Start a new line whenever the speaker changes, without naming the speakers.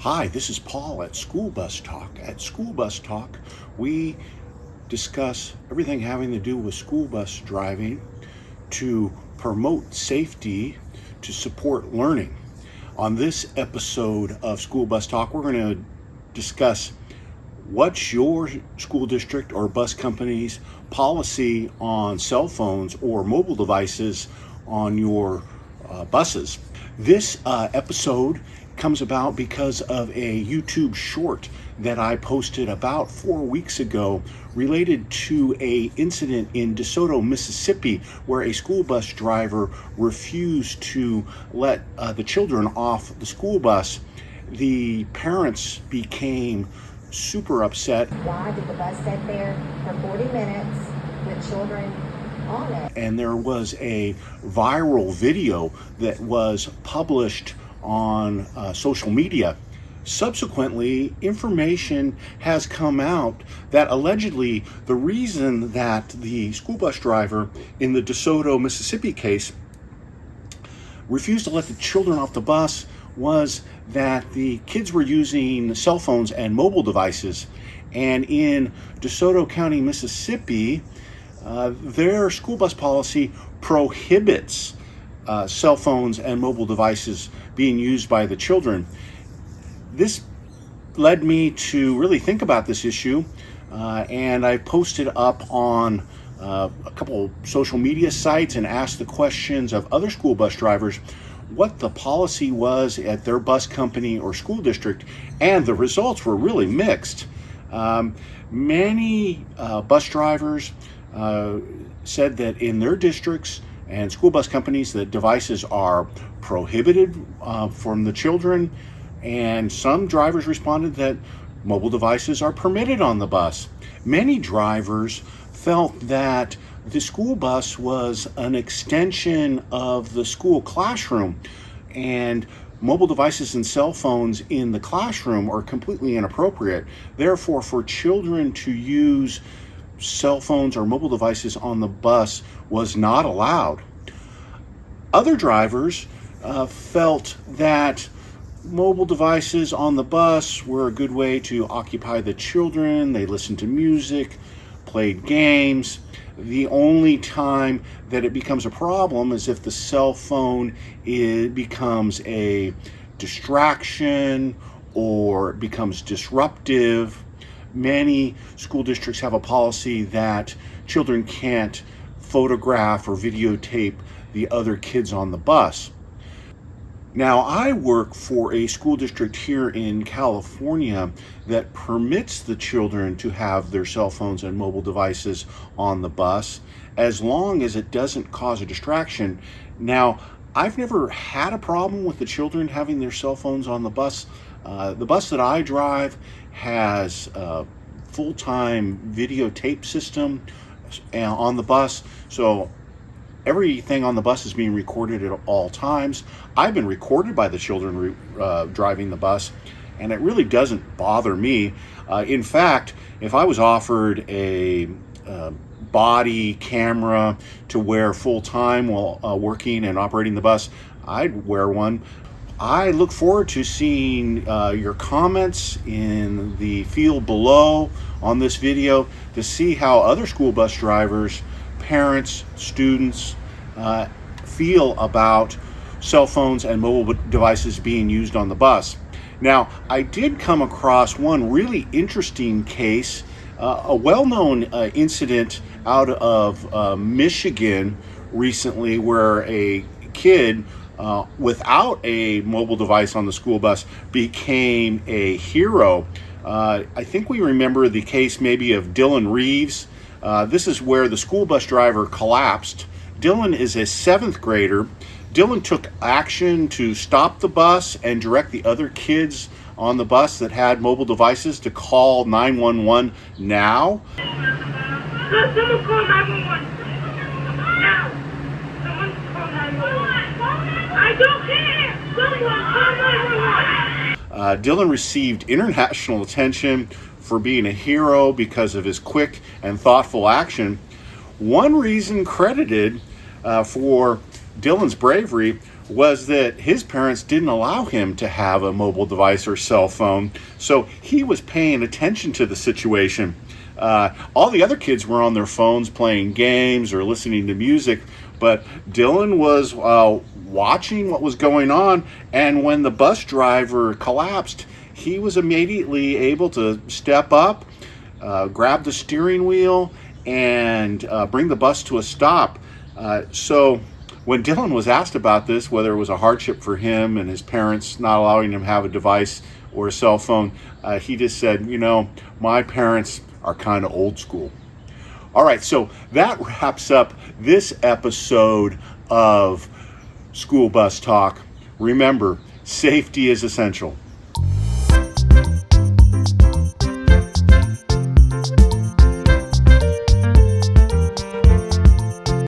Hi, this is Paul at School Bus Talk. At School Bus Talk, we discuss everything having to do with school bus driving to promote safety, to support learning. On this episode of School Bus Talk, we're going to discuss what's your school district or bus company's policy on cell phones or mobile devices on your buses. This episode comes about because of a YouTube short that I posted about 4 weeks ago related to a incident in DeSoto, Mississippi, where a school bus driver refused to let the children off the school bus. The parents became super upset.
Why did the bus sit there for 40 minutes with children on it?
And there was a viral video that was published on social media. Subsequently, information has come out that allegedly the reason that the school bus driver in the DeSoto, Mississippi case refused to let the children off the bus was that the kids were using cell phones and mobile devices. And in DeSoto County, Mississippi, their school bus policy prohibits cell phones and mobile devices being used by the children. This led me to really think about this issue, and I posted up on a couple social media sites and asked the questions of other school bus drivers what the policy was at their bus company or school district, and the results were really mixed. Many bus drivers said that in their districts and school bus companies that devices are prohibited from the children, and some drivers responded that mobile devices are permitted on the bus. Many drivers felt that the school bus was an extension of the school classroom, and mobile devices and cell phones in the classroom are completely inappropriate. Therefore, for children to use cell phones or mobile devices on the bus was not allowed. Other drivers felt that mobile devices on the bus were a good way to occupy the children. They listened to music, played games. The only time that it becomes a problem is if the cell phone becomes a distraction or it becomes disruptive. Many school districts have a policy that children can't photograph or videotape the other kids on the bus. Now, I work for a school district here in California that permits the children to have their cell phones and mobile devices on the bus as long as it doesn't cause a distraction. Now, I've never had a problem with the children having their cell phones on the bus. The bus that I drive has a full-time videotape system on the bus, so everything on the bus is being recorded at all times. I've been recorded by the children driving the bus, and it really doesn't bother me. In fact, if I was offered a body camera to wear full-time while working and operating the bus, I'd wear one. I look forward to seeing your comments in the field below on this video to see how other school bus drivers, parents, students feel about cell phones and mobile devices being used on the bus. Now, I did come across one really interesting case, a well-known incident out of Michigan recently where a kid without a mobile device on the school bus became a hero. I think we remember the case maybe of Dylan Reeves. This is where the school bus driver collapsed. Dylan is a 7th grader. Dylan took action to stop the bus and direct the other kids on the bus that had mobile devices to call 911 now.
Someone call 911. Now. Someone call 911. I don't care. Someone call 911.
Dylan received international attention for being a hero because of his quick and thoughtful action. One reason credited for Dylan's bravery was that his parents didn't allow him to have a mobile device or cell phone, so he was paying attention to the situation. All the other kids were on their phones playing games or listening to music, but Dylan was watching what was going on, and when the bus driver collapsed, he was immediately able to step up, grab the steering wheel, and bring the bus to a stop. So when Dylan was asked about this, whether it was a hardship for him and his parents not allowing him to have a device or a cell phone, he just said, my parents are kind of old school. All right, so that wraps up this episode of School Bus Talk. Remember, safety is essential.